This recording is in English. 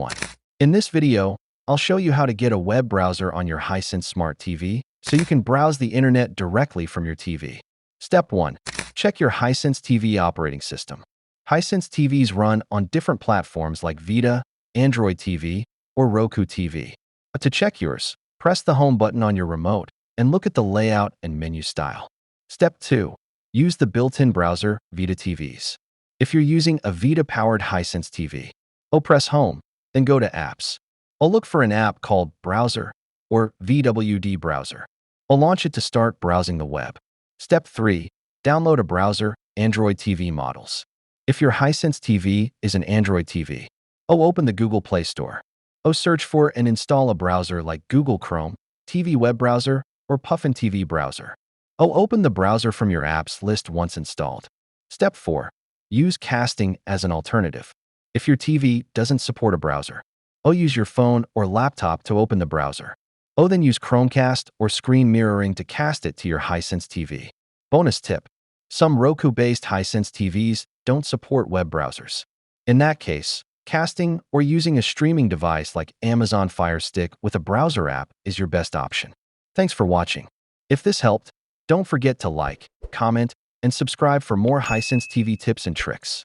1. In this video, I'll show you how to get a web browser on your Hisense Smart TV so you can browse the internet directly from your TV. Step 1. Check your Hisense TV operating system. Hisense TVs run on different platforms like Vidaa, Android TV, or Roku TV. But to check yours, press the home button on your remote and look at the layout and menu style. Step 2. Use the built-in browser, Vidaa TVs. If you're using a Vidaa-powered Hisense TV, press Home, then go to Apps. Look for an app called Browser or VWD Browser. Launch it to start browsing the web. Step 3. Download a browser, Android TV models. If your Hisense TV is an Android TV, open the Google Play Store. Search for and install a browser like Google Chrome, TV Web Browser, or Puffin TV Browser. Open the browser from your apps list once installed. Step 4. Use casting as an alternative. If your TV doesn't support a browser, use your phone or laptop to open the browser. Then use Chromecast or screen mirroring to cast it to your Hisense TV. Bonus tip: some Roku-based Hisense TVs don't support web browsers. In that case, casting or using a streaming device like Amazon Fire Stick with a browser app is your best option. Thanks for watching. If this helped, don't forget to like, comment, and subscribe for more Hisense TV tips and tricks.